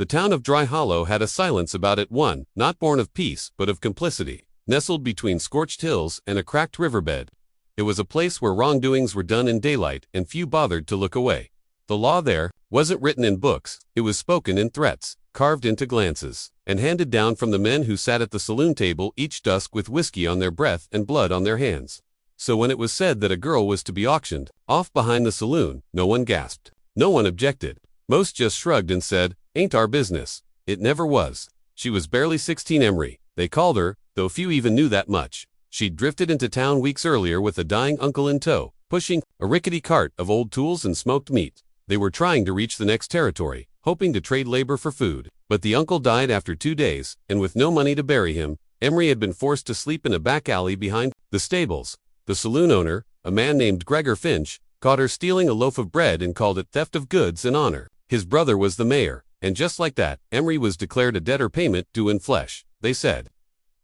The town of Dry Hollow had a silence about it, one not born of peace but of complicity. Nestled between scorched hills and a cracked riverbed, it was a place where wrongdoings were done in daylight and few bothered to look away. The law there wasn't written in books, it was spoken in threats, carved into glances, and handed down from the men who sat at the saloon table each dusk with whiskey on their breath and blood on their hands. So when it was said that a girl was to be auctioned off behind the saloon, no one gasped. No one objected. Most just shrugged and said, "Ain't our business." It never was. She was barely 16, Emery, they called her, though few even knew that much. She'd drifted into town weeks earlier with a dying uncle in tow, pushing a rickety cart of old tools and smoked meat. They were trying to reach the next territory, hoping to trade labor for food. But the uncle died after 2 days, and with no money to bury him, Emery had been forced to sleep in a back alley behind the stables. The saloon owner, a man named Gregor Finch, caught her stealing a loaf of bread and called it theft of goods and honor. His brother was the mayor, and just like that, Emery was declared a debtor payment due in flesh, they said.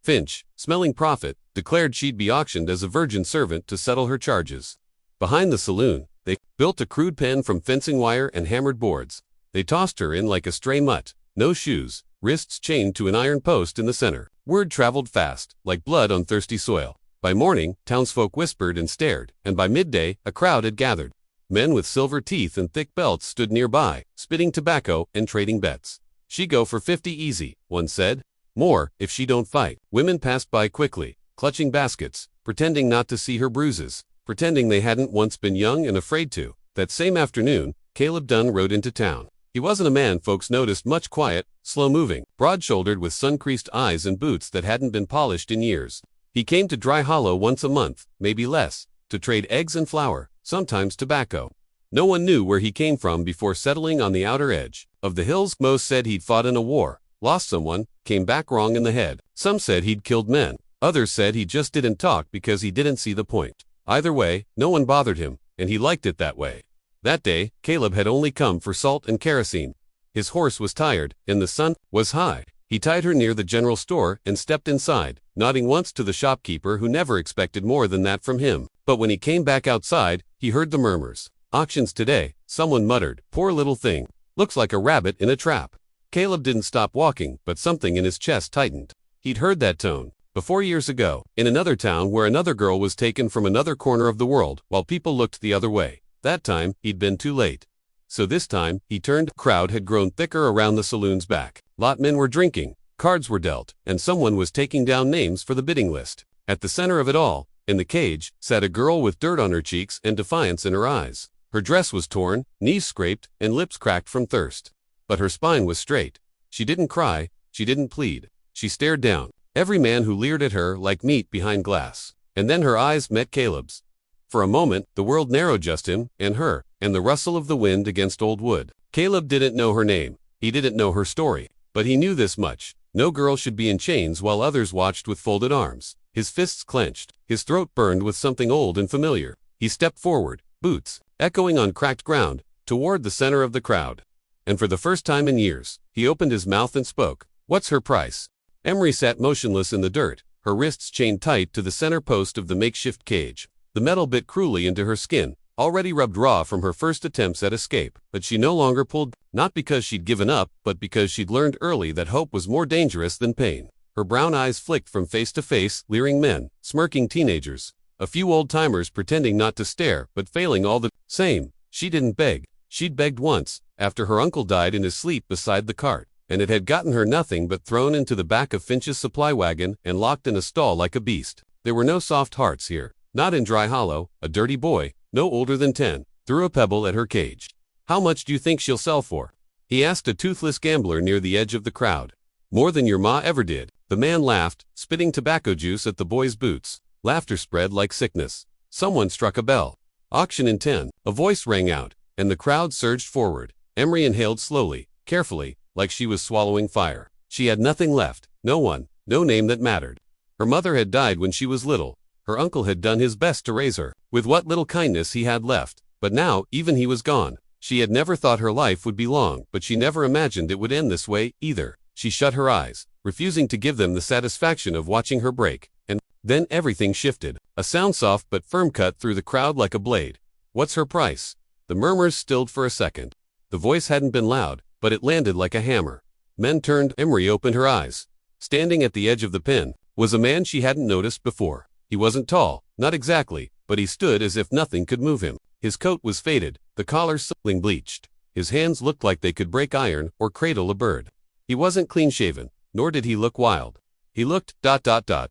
Finch, smelling profit, declared she'd be auctioned as a virgin servant to settle her charges. Behind the saloon, they built a crude pen from fencing wire and hammered boards. They tossed her in like a stray mutt, no shoes, wrists chained to an iron post in the center. Word traveled fast, like blood on thirsty soil. By morning, townsfolk whispered and stared, and by midday, a crowd had gathered. Men with silver teeth and thick belts stood nearby, spitting tobacco and trading bets. "She go for 50 easy," one said. "More, if she don't fight." Women passed by quickly, clutching baskets, pretending not to see her bruises, pretending they hadn't once been young and afraid to. That same afternoon, Caleb Dunn rode into town. He wasn't a man folks noticed much, quiet, slow-moving, broad-shouldered with sun-creased eyes and boots that hadn't been polished in years. He came to Dry Hollow once a month, maybe less, to trade eggs and flour, sometimes tobacco. No one knew where he came from before settling on the outer edge of the hills. Most said he'd fought in a war, lost someone, came back wrong in the head. Some said he'd killed men. Others said he just didn't talk because he didn't see the point. Either way, no one bothered him, and he liked it that way. That day, Caleb had only come for salt and kerosene. His horse was tired, and the sun was high. He tied her near the general store and stepped inside, nodding once to the shopkeeper who never expected more than that from him. But when he came back outside, he heard the murmurs. "Auctions today," someone muttered. "Poor little thing. Looks like a rabbit in a trap." Caleb didn't stop walking, but something in his chest tightened. He'd heard that tone before years ago, in another town where another girl was taken from another corner of the world while people looked the other way. That time, he'd been too late. So this time, he turned. Crowd had grown thicker around the saloon's back. Lot men were drinking, cards were dealt, and someone was taking down names for the bidding list. At the center of it all, in the cage, sat a girl with dirt on her cheeks and defiance in her eyes. Her dress was torn, knees scraped, and lips cracked from thirst. But her spine was straight. She didn't cry, she didn't plead. She stared down every man who leered at her like meat behind glass. And then her eyes met Caleb's. For a moment, the world narrowed, just him and her, and the rustle of the wind against old wood. Caleb didn't know her name. He didn't know her story. But he knew this much. No girl should be in chains while others watched with folded arms. His fists clenched. His throat burned with something old and familiar. He stepped forward, boots echoing on cracked ground, toward the center of the crowd. And for the first time in years, he opened his mouth and spoke. "What's her price?" Emery sat motionless in the dirt, her wrists chained tight to the center post of the makeshift cage. The metal bit cruelly into her skin, already rubbed raw from her first attempts at escape. But she no longer pulled, not because she'd given up, but because she'd learned early that hope was more dangerous than pain. Her brown eyes flicked from face to face, leering men, smirking teenagers, a few old-timers pretending not to stare, but failing all the same. She didn't beg. She'd begged once, after her uncle died in his sleep beside the cart, and it had gotten her nothing but thrown into the back of Finch's supply wagon and locked in a stall like a beast. There were no soft hearts here. Not in Dry Hollow. A dirty boy, no older than 10, threw a pebble at her cage. "How much do you think she'll sell for?" he asked a toothless gambler near the edge of the crowd. "More than your ma ever did." The man laughed, spitting tobacco juice at the boy's boots. Laughter spread like sickness. Someone struck a bell. "Auction in 10. A voice rang out, and the crowd surged forward. Emery inhaled slowly, carefully, like she was swallowing fire. She had nothing left, no one, no name that mattered. Her mother had died when she was little. Her uncle had done his best to raise her, with what little kindness he had left. But now, even he was gone. She had never thought her life would be long, but she never imagined it would end this way, either. She shut her eyes, refusing to give them the satisfaction of watching her break. And then everything shifted. A sound, soft but firm, cut through the crowd like a blade. "What's her price?" The murmurs stilled for a second. The voice hadn't been loud, but it landed like a hammer. Men turned. Emery opened her eyes. Standing at the edge of the pen was a man she hadn't noticed before. He wasn't tall, not exactly, but he stood as if nothing could move him. His coat was faded, the collar slightly bleached. His hands looked like they could break iron or cradle a bird. He wasn't clean-shaven, nor did he look wild. He looked,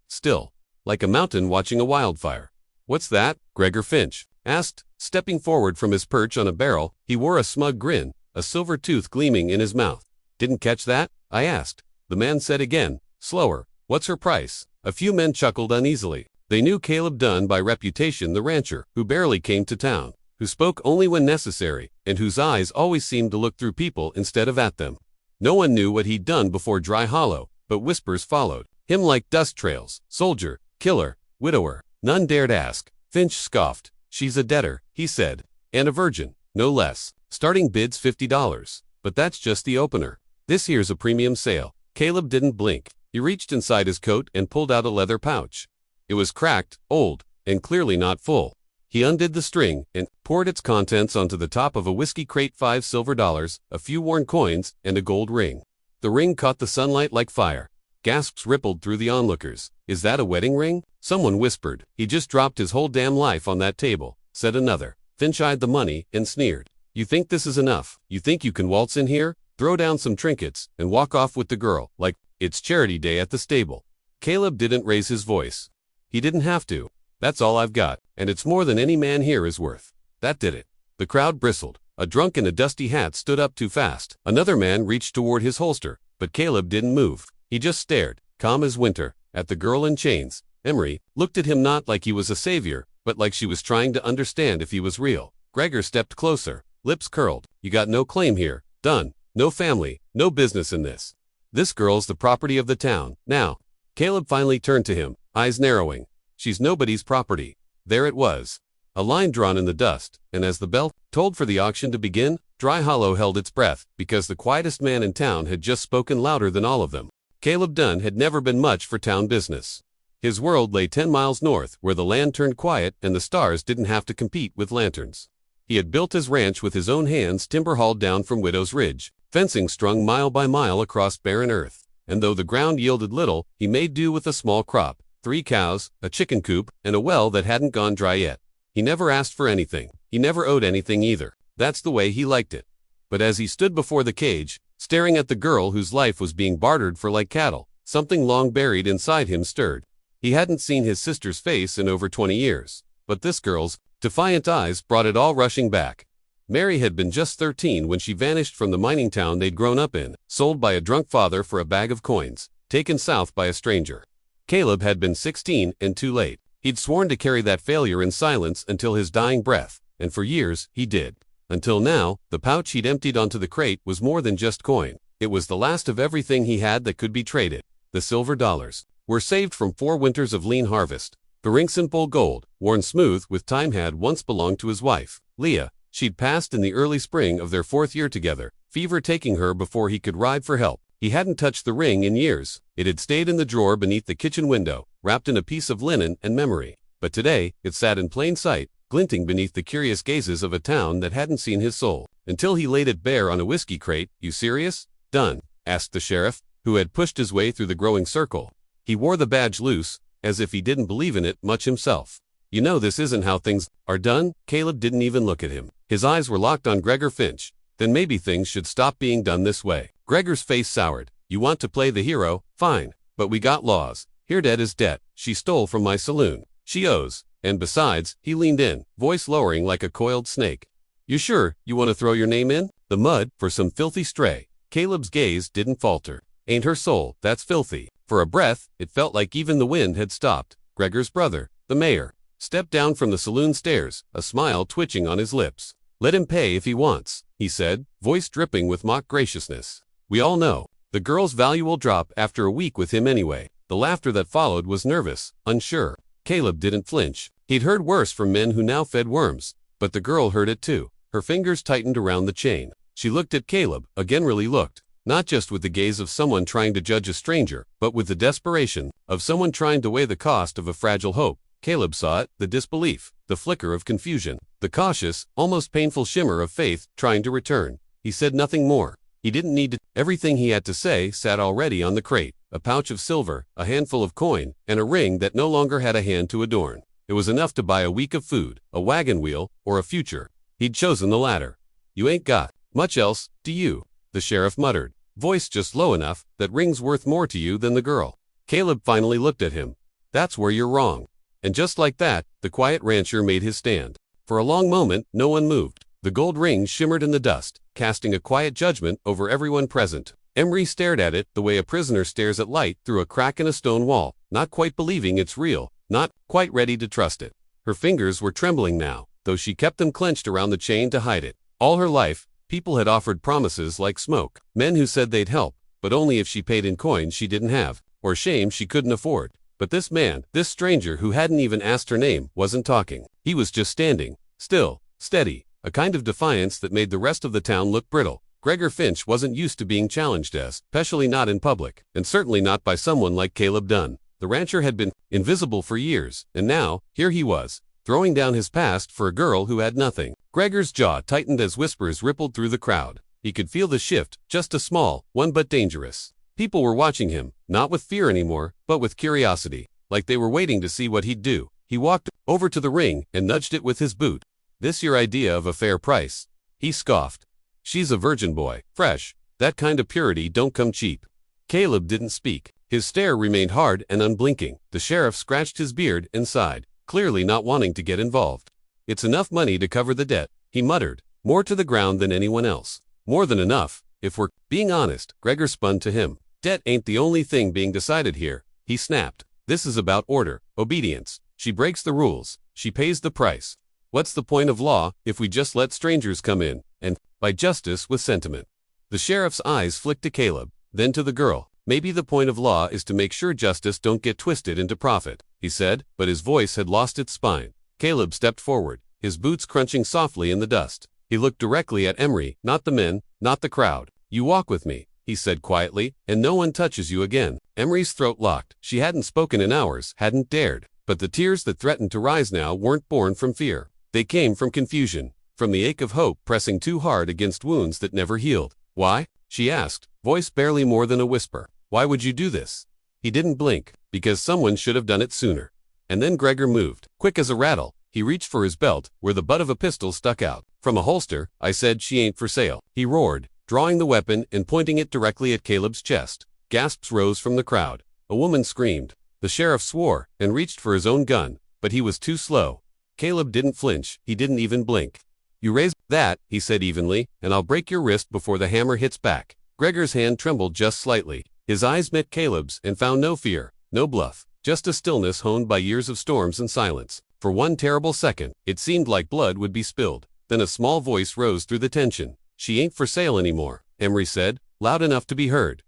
still, like a mountain watching a wildfire. "What's that?" Gregor Finch asked, stepping forward from his perch on a barrel. He wore a smug grin, a silver tooth gleaming in his mouth. "Didn't catch that?" I asked. The man said again, slower, "What's her price?" A few men chuckled uneasily. They knew Caleb Dunn by reputation, the rancher, who barely came to town, who spoke only when necessary, and whose eyes always seemed to look through people instead of at them. No one knew what he'd done before Dry Hollow, but whispers followed him like dust trails. Soldier, killer, widower. None dared ask. Finch scoffed. "She's a debtor," he said. "And a virgin, no less. Starting bid's $50. But that's just the opener. This here's a premium sale." Caleb didn't blink. He reached inside his coat and pulled out a leather pouch. It was cracked, old, and clearly not full. He undid the string and poured its contents onto the top of a whiskey crate. 5 silver dollars, a few worn coins, and a gold ring. The ring caught the sunlight like fire. Gasps rippled through the onlookers. "Is that a wedding ring?" Someone whispered. "He just dropped his whole damn life on that table," said another. Finch eyed the money and sneered. "You think this is enough? You think you can waltz in here, throw down some trinkets, and walk off with the girl like it's charity day at the stable?" Caleb didn't raise his voice. He didn't have to. "That's all I've got, and it's more than any man here is worth." That did it. The crowd bristled. A drunk in a dusty hat stood up too fast. Another man reached toward his holster, but Caleb didn't move. He just stared, calm as winter, at the girl in chains. Emery looked at him not like he was a savior, but like she was trying to understand if he was real. Gregor stepped closer, lips curled. "You got no claim here, Dunn. No family, no business in this. This girl's the property of the town. Now." Caleb finally turned to him, eyes narrowing. "She's nobody's property." There it was. A line drawn in the dust, and as the bell tolled for the auction to begin, Dry Hollow held its breath, because the quietest man in town had just spoken louder than all of them. Caleb Dunn had never been much for town business. His world lay 10 miles north, where the land turned quiet and the stars didn't have to compete with lanterns. He had built his ranch with his own hands, timber hauled down from Widow's Ridge, fencing strung mile by mile across barren earth. And though the ground yielded little, he made do with a small crop: 3 cows, a chicken coop, and a well that hadn't gone dry yet. He never asked for anything. He never owed anything either. That's the way he liked it. But as he stood before the cage, staring at the girl whose life was being bartered for like cattle, something long buried inside him stirred. He hadn't seen his sister's face in over 20 years, but this girl's defiant eyes brought it all rushing back. Mary had been just 13 when she vanished from the mining town they'd grown up in, sold by a drunk father for a bag of coins, taken south by a stranger. Caleb had been 16 and too late. He'd sworn to carry that failure in silence until his dying breath, and for years he did. Until now, the pouch he'd emptied onto the crate was more than just coin. It was the last of everything he had that could be traded. The silver dollars were saved from 4 winters of lean harvest. The ring simple gold, worn smooth with time, had once belonged to his wife, Leah. She'd passed in the early spring of their 4th year together, fever taking her before he could ride for help. He hadn't touched the ring in years. It had stayed in the drawer beneath the kitchen window, wrapped in a piece of linen and memory. But today, it sat in plain sight, glinting beneath the curious gazes of a town that hadn't seen his soul, until he laid it bare on a whiskey crate. "You serious, Dunn?" asked the sheriff, who had pushed his way through the growing circle. He wore the badge loose, as if he didn't believe in it much himself. "You know this isn't how things are done." Caleb didn't even look at him. His eyes were locked on Gregor Finch. "Then maybe things should stop being done this way." Gregor's face soured. "You want to play the hero? Fine. But we got laws. Her debt is debt. She stole from my saloon. She owes. And besides," he leaned in, voice lowering like a coiled snake. "You sure you want to throw your name in the mud for some filthy stray?" Caleb's gaze didn't falter. "Ain't her soul that's filthy?" For a breath, it felt like even the wind had stopped. Gregor's brother, the mayor, stepped down from the saloon stairs, a smile twitching on his lips. "Let him pay if he wants," he said, voice dripping with mock graciousness. "We all know the girl's value will drop after a week with him anyway." The laughter that followed was nervous, unsure. Caleb didn't flinch. He'd heard worse from men who now fed worms, but the girl heard it too. Her fingers tightened around the chain. She looked at Caleb, again, really looked, not just with the gaze of someone trying to judge a stranger, but with the desperation of someone trying to weigh the cost of a fragile hope. Caleb saw it, the disbelief, the flicker of confusion, the cautious, almost painful shimmer of faith trying to return. He said nothing more. He didn't need to. Everything he had to say sat already on the crate: a pouch of silver, a handful of coin, and a ring that no longer had a hand to adorn. It was enough to buy a week of food, a wagon wheel, or a future. He'd chosen the latter. "You ain't got much else, do you?" the sheriff muttered, voice just low enough that ring's worth more to you than the girl. Caleb finally looked at him. "That's where you're wrong." And just like that, the quiet rancher made his stand. For a long moment, no one moved. The gold ring shimmered in the dust, casting a quiet judgment over everyone present. Emery stared at it the way a prisoner stares at light through a crack in a stone wall, not quite believing it's real, not quite ready to trust it. Her fingers were trembling now, though she kept them clenched around the chain to hide it. All her life, people had offered promises like smoke. Men who said they'd help, but only if she paid in coins she didn't have, or shame she couldn't afford. But this man, this stranger who hadn't even asked her name, wasn't talking. He was just standing, still, steady, a kind of defiance that made the rest of the town look brittle. Gregor Finch wasn't used to being challenged, especially not in public, and certainly not by someone like Caleb Dunn. The rancher had been invisible for years, and now, here he was, throwing down his past for a girl who had nothing. Gregor's jaw tightened as whispers rippled through the crowd. He could feel the shift, just a small one but dangerous. People were watching him, not with fear anymore, but with curiosity, like they were waiting to see what he'd do. He walked over to the ring and nudged it with his boot. "This your idea of a fair price?" he scoffed. "She's a virgin, boy, fresh. That kind of purity don't come cheap." Caleb didn't speak. His stare remained hard and unblinking. The sheriff scratched his beard and sighed, clearly not wanting to get involved. "It's enough money to cover the debt," he muttered, more to the ground than anyone else. "More than enough, if we're being honest." Gregor spun to him. "Debt ain't the only thing being decided here," he snapped. "This is about order, obedience. She breaks the rules, she pays the price. What's the point of law if we just let strangers come in and buy justice with sentiment?" The sheriff's eyes flicked to Caleb, then to the girl. "Maybe the point of law is to make sure justice don't get twisted into profit," he said, but his voice had lost its spine. Caleb stepped forward, his boots crunching softly in the dust. He looked directly at Emery, not the men, not the crowd. "You walk with me," he said quietly, "and no one touches you again." Emery's throat locked. She hadn't spoken in hours, hadn't dared. But the tears that threatened to rise now weren't born from fear. They came from confusion, from the ache of hope pressing too hard against wounds that never healed. "Why?" she asked, voice barely more than a whisper. "Why would you do this?" He didn't blink. "Because someone should have done it sooner." And then Gregor moved, quick as a rattle. He reached for his belt, where the butt of a pistol stuck out from a holster. "I said she ain't for sale," he roared, drawing the weapon and pointing it directly at Caleb's chest. Gasps rose from the crowd. A woman screamed. The sheriff swore and reached for his own gun, but he was too slow. Caleb didn't flinch, he didn't even blink. "You raise that," he said evenly, "and I'll break your wrist before the hammer hits back." Gregor's hand trembled just slightly. His eyes met Caleb's and found no fear, no bluff, just a stillness honed by years of storms and silence. For one terrible second, it seemed like blood would be spilled. Then a small voice rose through the tension. "She ain't for sale anymore," Emery said, loud enough to be heard.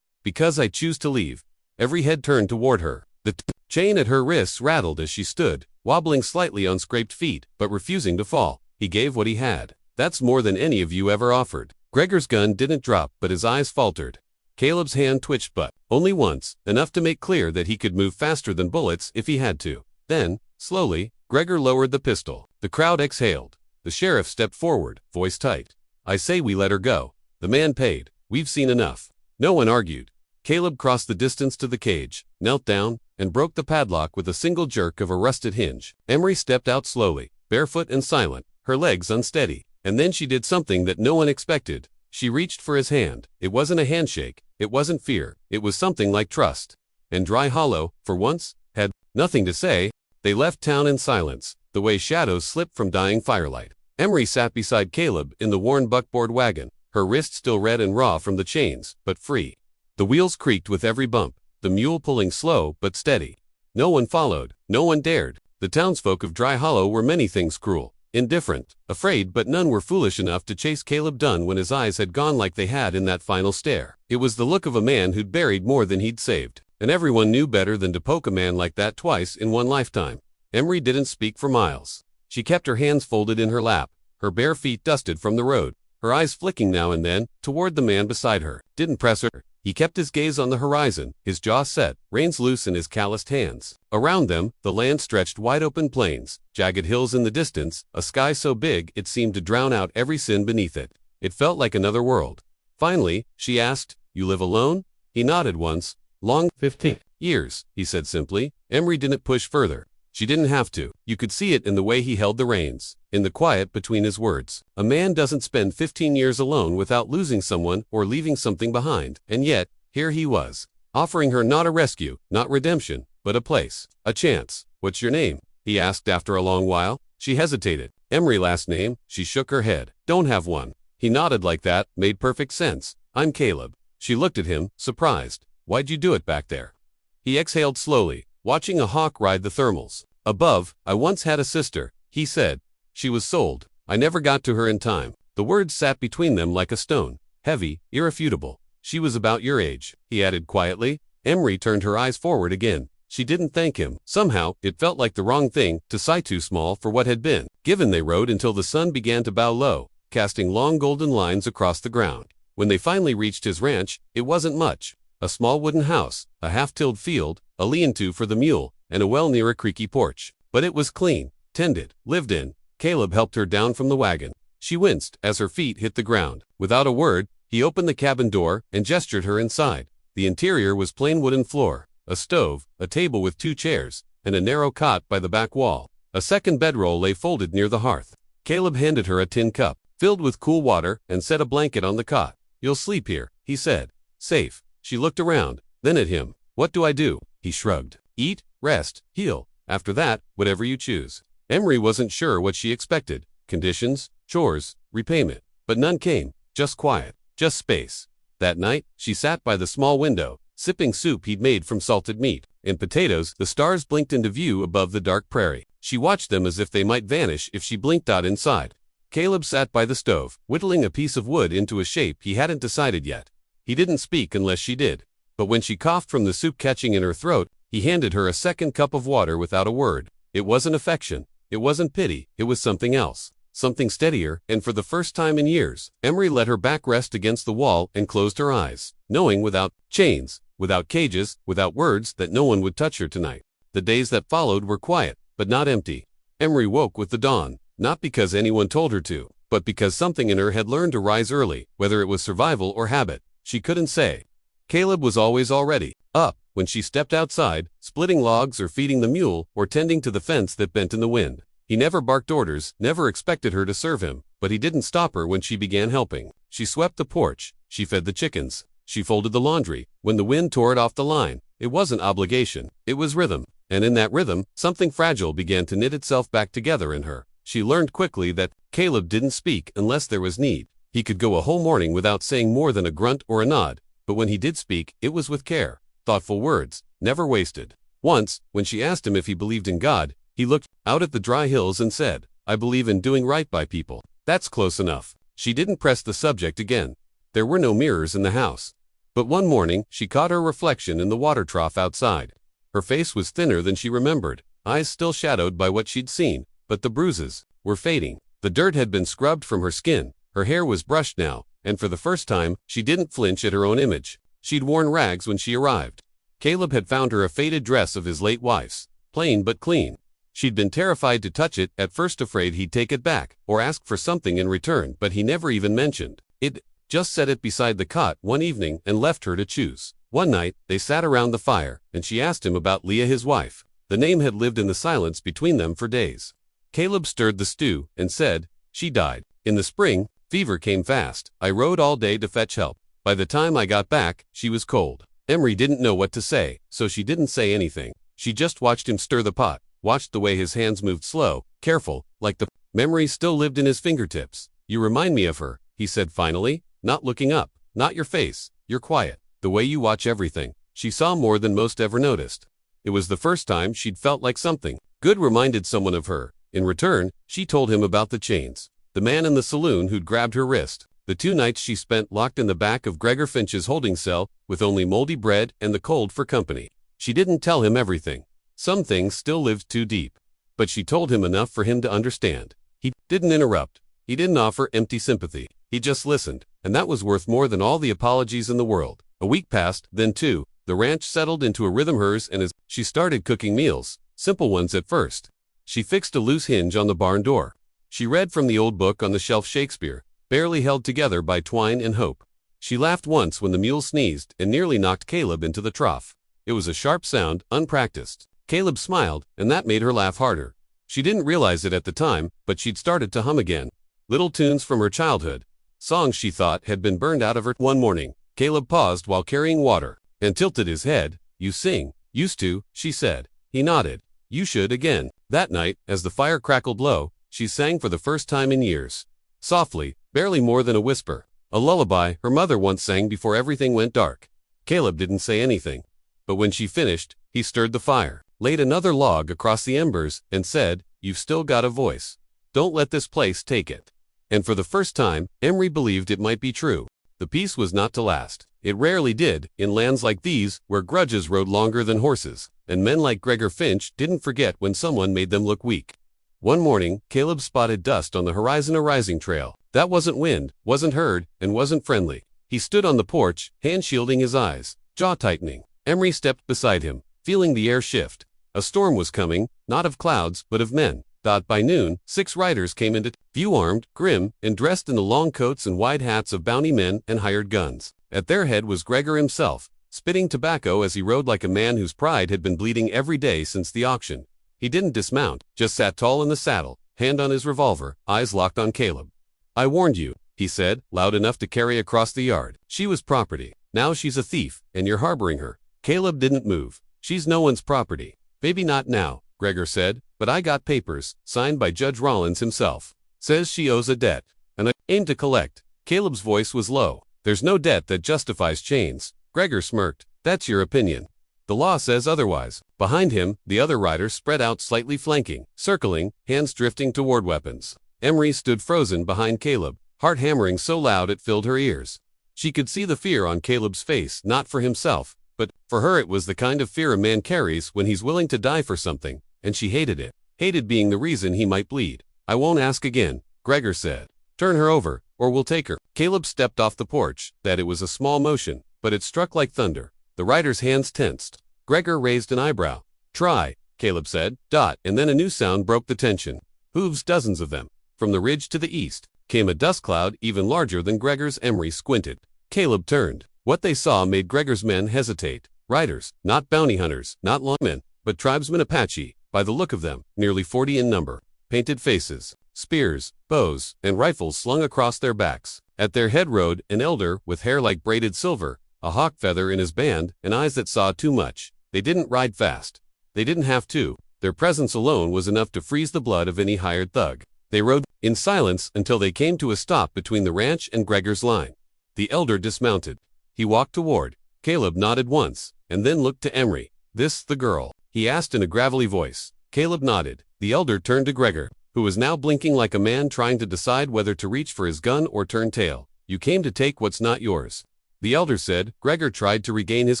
"Because I choose to leave." Every head turned toward her. The chain at her wrists rattled as she stood, wobbling slightly on scraped feet, but refusing to fall. He gave what he had. "That's more than any of you ever offered." Gregor's gun didn't drop, but his eyes faltered. Caleb's hand twitched, but only once, enough to make clear that he could move faster than bullets if he had to. Then, slowly, Gregor lowered the pistol. The crowd exhaled. The sheriff stepped forward, voice tight. "I say we let her go. The man paid. We've seen enough." No one argued. Caleb crossed the distance to the cage, knelt down, and broke the padlock with a single jerk of a rusted hinge. Emery stepped out slowly, barefoot and silent, her legs unsteady. And then she did something that no one expected. She reached for his hand. It wasn't a handshake. It wasn't fear. It was something like trust. And Dry Hollow, for once, had nothing to say. They left town in silence, the way shadows slip from dying firelight. Emery sat beside Caleb in the worn buckboard wagon, her wrist still red and raw from the chains, but free. The wheels creaked with every bump, the mule pulling slow but steady. No one followed, no one dared. The townsfolk of Dry Hollow were many things cruel, indifferent, afraid, but none were foolish enough to chase Caleb Dunn when his eyes had gone like they had in that final stare. It was the look of a man who'd buried more than he'd saved, and everyone knew better than to poke a man like that twice in one lifetime. Emery didn't speak for miles. She kept her hands folded in her lap, her bare feet dusted from the road, her eyes flicking now and then toward the man beside her. Didn't press her. He kept his gaze on the horizon, his jaw set, reins loose in his calloused hands. Around them, the land stretched wide open plains, jagged hills in the distance, a sky so big it seemed to drown out every sin beneath it. It felt like another world. Finally, she asked, "You live alone?" He nodded once. "Long 15 years," he said simply. Emery didn't push further. She didn't have to. You could see it in the way he held the reins, in the quiet between his words. A man doesn't spend 15 years alone without losing someone or leaving something behind, and yet, here he was, offering her not a rescue, not redemption, but a place, a chance. "What's your name?" he asked after a long while. She hesitated. "Emery last name." She shook her head. "Don't have one." He nodded like that, made perfect sense. "I'm Caleb." She looked at him, surprised. "Why'd you do it back there?" He exhaled slowly, watching a hawk ride the thermals. "Above, I once had a sister," he said. "She was sold. I never got to her in time." The words sat between them like a stone, heavy, irrefutable. "She was about your age," he added quietly. Emery turned her eyes forward again. She didn't thank him. Somehow, it felt like the wrong thing to sigh too small for what had been. Given they rode until the sun began to bow low, casting long golden lines across the ground. When they finally reached his ranch, it wasn't much. A small wooden house, a half-tilled field, a lean-to for the mule, and a well near a creaky porch. But it was clean, tended, lived in. Caleb helped her down from the wagon. She winced as her feet hit the ground. Without a word, he opened the cabin door and gestured her inside. The interior was plain wooden floor, a stove, a table with 2 chairs, and a narrow cot by the back wall. A second bedroll lay folded near the hearth. Caleb handed her a tin cup, filled with cool water, and set a blanket on the cot. "You'll sleep here," he said. "Safe." She looked around, then at him. "What do I do?" He shrugged. "Eat, rest, heal. After that, whatever you choose." Emery wasn't sure what she expected. Conditions, chores, repayment. But none came. Just quiet. Just space. That night, she sat by the small window, sipping soup he'd made from salted meat and potatoes. The stars blinked into view above the dark prairie. She watched them as if they might vanish if she blinked out inside. Caleb sat by the stove, whittling a piece of wood into a shape he hadn't decided yet. He didn't speak unless she did. But when she coughed from the soup catching in her throat, he handed her a second cup of water without a word. It wasn't affection. It wasn't pity. It was something else. Something steadier, and for the first time in years, Emery let her back rest against the wall and closed her eyes, knowing without chains, without cages, without words that no one would touch her tonight. The days that followed were quiet, but not empty. Emery woke with the dawn, not because anyone told her to, but because something in her had learned to rise early, whether it was survival or habit. She couldn't say. Caleb was always already up when she stepped outside, splitting logs or feeding the mule or tending to the fence that bent in the wind. He never barked orders, never expected her to serve him, but he didn't stop her when she began helping. She swept the porch, she fed the chickens, she folded the laundry. When the wind tore it off the line, it wasn't obligation, it was rhythm. And in that rhythm, something fragile began to knit itself back together in her. She learned quickly that Caleb didn't speak unless there was need. He could go a whole morning without saying more than a grunt or a nod, but when he did speak, it was with care, thoughtful words, never wasted. Once, when she asked him if he believed in God, he looked out at the dry hills and said, "I believe in doing right by people." That's close enough. She didn't press the subject again. There were no mirrors in the house. But one morning, she caught her reflection in the water trough outside. Her face was thinner than she remembered, eyes still shadowed by what she'd seen, but the bruises were fading. The dirt had been scrubbed from her skin. Her hair was brushed now, and for the first time, she didn't flinch at her own image. She'd worn rags when she arrived. Caleb had found her a faded dress of his late wife's, plain but clean. She'd been terrified to touch it, at first afraid he'd take it back, or ask for something in return, but he never even mentioned it. Just set it beside the cot one evening and left her to choose. One night, they sat around the fire, and she asked him about Leah, his wife. The name had lived in the silence between them for days. Caleb stirred the stew and said, "She died. In the spring, fever came fast. I rode all day to fetch help. By the time I got back, she was cold." Emery didn't know what to say, so she didn't say anything. She just watched him stir the pot, watched the way his hands moved slow, careful, like the memory still lived in his fingertips. "You remind me of her," he said finally, not looking up. "Not your face, you're quiet. The way you watch everything." She saw more than most ever noticed. It was the first time she'd felt like something good reminded someone of her. In return, she told him about the chains, the man in the saloon who'd grabbed her wrist, the 2 nights she spent locked in the back of Gregor Finch's holding cell with only moldy bread and the cold for company. She didn't tell him everything. Some things still lived too deep. But she told him enough for him to understand. He didn't interrupt. He didn't offer empty sympathy. He just listened, and that was worth more than all the apologies in the world. A week passed, then 2. The ranch settled into a rhythm hers, and as she started cooking meals, simple ones at first. She fixed a loose hinge on the barn door. She read from the old book on the shelf, Shakespeare, barely held together by twine and hope. She laughed once when the mule sneezed and nearly knocked Caleb into the trough. It was a sharp sound, unpracticed. Caleb smiled, and that made her laugh harder. She didn't realize it at the time, but she'd started to hum again. Little tunes from her childhood. Songs she thought had been burned out of her. One morning, Caleb paused while carrying water and tilted his head. "You sing." "Used to," she said. He nodded. "You should again." That night, as the fire crackled low, she sang for the first time in years. Softly, barely more than a whisper. A lullaby her mother once sang before everything went dark. Caleb didn't say anything. But when she finished, he stirred the fire, laid another log across the embers, and said, "You've still got a voice. Don't let this place take it." And for the first time, Emery believed it might be true. The peace was not to last. It rarely did, in lands like these, where grudges rode longer than horses, and men like Gregor Finch didn't forget when someone made them look weak. One morning, Caleb spotted dust on the horizon, a rising trail. That wasn't wind, wasn't heard, and wasn't friendly. He stood on the porch, hand shielding his eyes, jaw tightening. Emery stepped beside him, feeling the air shift. A storm was coming, not of clouds, but of men. By noon, 6 riders came into view, armed, grim, and dressed in the long coats and wide hats of bounty men and hired guns. At their head was Gregor himself, spitting tobacco as he rode like a man whose pride had been bleeding every day since the auction. He didn't dismount, just sat tall in the saddle, hand on his revolver, eyes locked on Caleb. "I warned you," he said, loud enough to carry across the yard. "She was property. Now she's a thief, and you're harboring her." Caleb didn't move. "She's no one's property." "Maybe not now," Gregor said, "but I got papers, signed by Judge Rollins himself. Says she owes a debt, and I aim to collect." Caleb's voice was low. "There's no debt that justifies chains." Gregor smirked. "That's your opinion. The law says otherwise." Behind him, the other riders spread out, slightly flanking, circling, hands drifting toward weapons. Emery stood frozen behind Caleb, heart hammering so loud it filled her ears. She could see the fear on Caleb's face, not for himself, but for her. It was the kind of fear a man carries when he's willing to die for something, and she hated it. Hated being the reason he might bleed. "I won't ask again," Gregor said. "Turn her over, or we'll take her." Caleb stepped off the porch. That it was a small motion, but it struck like thunder. The rider's hands tensed. Gregor raised an eyebrow. "Try," Caleb said. And then a new sound broke the tension. Hooves, dozens of them. From the ridge to the east came a dust cloud even larger than Gregor's. Emery squinted. Caleb turned. What they saw made Gregor's men hesitate. Riders, not bounty hunters, not lawmen, but tribesmen, Apache, by the look of them, nearly 40 in number. Painted faces, spears, bows, and rifles slung across their backs. At their head rode an elder with hair like braided silver, a hawk feather in his band, and eyes that saw too much. They didn't ride fast. They didn't have to. Their presence alone was enough to freeze the blood of any hired thug. They rode in silence until they came to a stop between the ranch and Gregor's line. The elder dismounted. He walked toward. Caleb nodded once, and then looked to Emery. "This the girl?" he asked in a gravelly voice. Caleb nodded. The elder turned to Gregor, who was now blinking like a man trying to decide whether to reach for his gun or turn tail. "You came to take what's not yours," the elder said. Gregor tried to regain his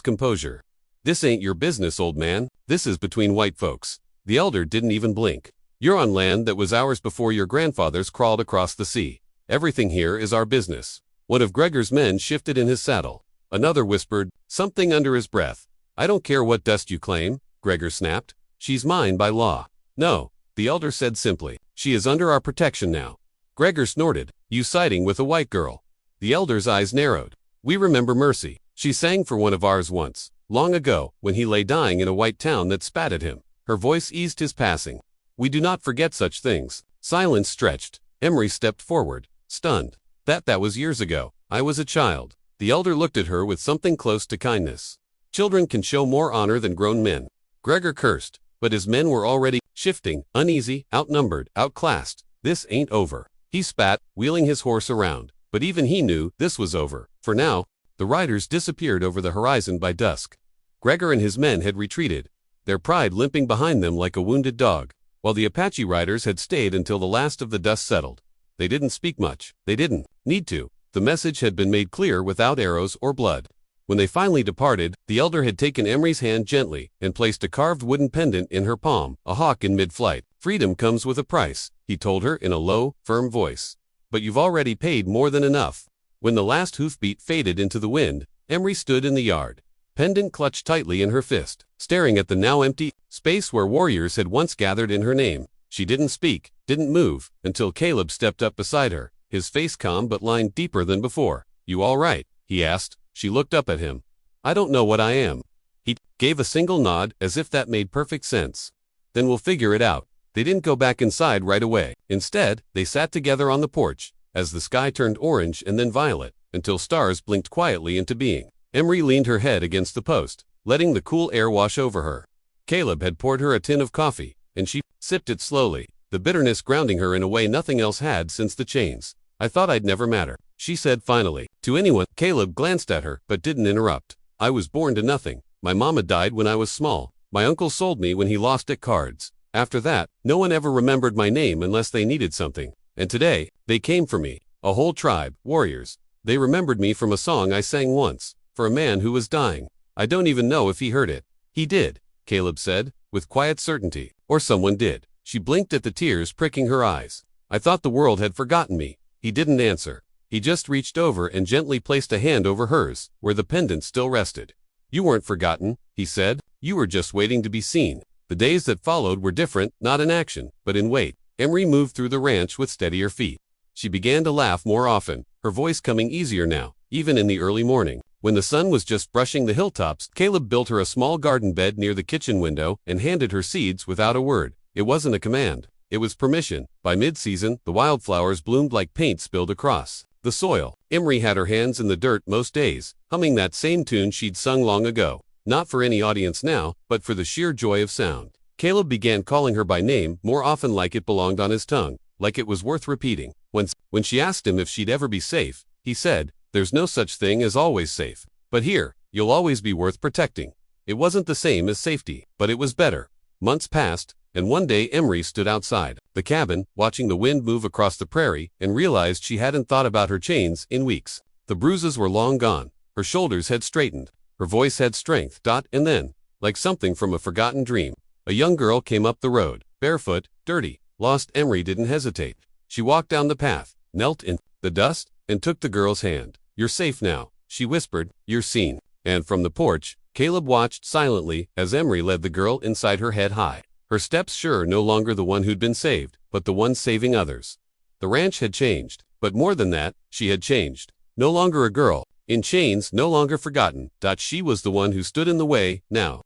composure. "This ain't your business, old man. This is between white folks." The elder didn't even blink. "You're on land that was ours before your grandfathers crawled across the sea. Everything here is our business." One of Gregor's men shifted in his saddle. Another whispered something under his breath. "I don't care what dust you claim," Gregor snapped. "She's mine by law." "No," the elder said simply. "She is under our protection now." Gregor snorted. "You siding with a white girl?" The elder's eyes narrowed. "We remember Mercy. She sang for one of ours once, long ago, when he lay dying in a white town that spat at him." Her voice eased his passing. "We do not forget such things." Silence stretched. Emery stepped forward, stunned. That was years ago. I was a child." The elder looked at her with something close to kindness. "Children can show more honor than grown men." Gregor cursed, but his men were already shifting, uneasy, outnumbered, outclassed. "This ain't over." He spat, wheeling his horse around. But even he knew this was over. For now, the riders disappeared over the horizon by dusk. Gregor and his men had retreated, their pride limping behind them like a wounded dog, while the Apache riders had stayed until the last of the dust settled. They didn't speak much. They didn't need to. The message had been made clear without arrows or blood. When they finally departed, the elder had taken Emery's hand gently and placed a carved wooden pendant in her palm, a hawk in mid-flight. "Freedom comes with a price," he told her in a low, firm voice. "But you've already paid more than enough." When the last hoofbeat faded into the wind, Emery stood in the yard, pendant clutched tightly in her fist, staring at the now empty space where warriors had once gathered in her name. She didn't speak, didn't move, until Caleb stepped up beside her, his face calm but lined deeper than before. "You all right?" he asked. She looked up at him. I don't know what I am. He gave a single nod, as if that made perfect sense. Then we'll figure it out. They didn't go back inside right away. Instead, they sat together on the porch, as the sky turned orange and then violet, until stars blinked quietly into being. Emery leaned her head against the post, letting the cool air wash over her. Caleb had poured her a tin of coffee, and she sipped it slowly, the bitterness grounding her in a way nothing else had since the chains. I thought I'd never matter, she said finally. To anyone, Caleb glanced at her, but didn't interrupt. I was born to nothing. My mama died when I was small. My uncle sold me when he lost at cards. After that, no one ever remembered my name unless they needed something. And today, they came for me. A whole tribe, warriors. They remembered me from a song I sang once, for a man who was dying. I don't even know if he heard it. He did, Caleb said, with quiet certainty. Or someone did. She blinked at the tears pricking her eyes. I thought the world had forgotten me. He didn't answer. He just reached over and gently placed a hand over hers, where the pendant still rested. You weren't forgotten, he said. You were just waiting to be seen. The days that followed were different, not in action, but in wait. Emery moved through the ranch with steadier feet. She began to laugh more often, her voice coming easier now, even in the early morning. When the sun was just brushing the hilltops, Caleb built her a small garden bed near the kitchen window and handed her seeds without a word. It wasn't a command. It was permission. By mid-season, the wildflowers bloomed like paint spilled across the soil. Emery had her hands in the dirt most days, humming that same tune she'd sung long ago. Not for any audience now, but for the sheer joy of sound. Caleb began calling her by name more often, like it belonged on his tongue, like it was worth repeating. When she asked him if she'd ever be safe, he said, there's no such thing as always safe. But here, you'll always be worth protecting. It wasn't the same as safety, but it was better. Months passed, and one day Emery stood outside the cabin, watching the wind move across the prairie, and realized she hadn't thought about her chains in weeks. The bruises were long gone. Her shoulders had straightened. Her voice had strength. And then, like something from a forgotten dream, a young girl came up the road, barefoot, dirty, lost. Emery didn't hesitate. She walked down the path, knelt in the dust, and took the girl's hand. You're safe now, she whispered. You're seen. And from the porch, Caleb watched silently as Emery led the girl inside, her head high. Her steps sure, no longer the one who'd been saved, but the one saving others. The ranch had changed, but more than that, she had changed. No longer a girl, in chains, no longer forgotten. She was the one who stood in the way, now.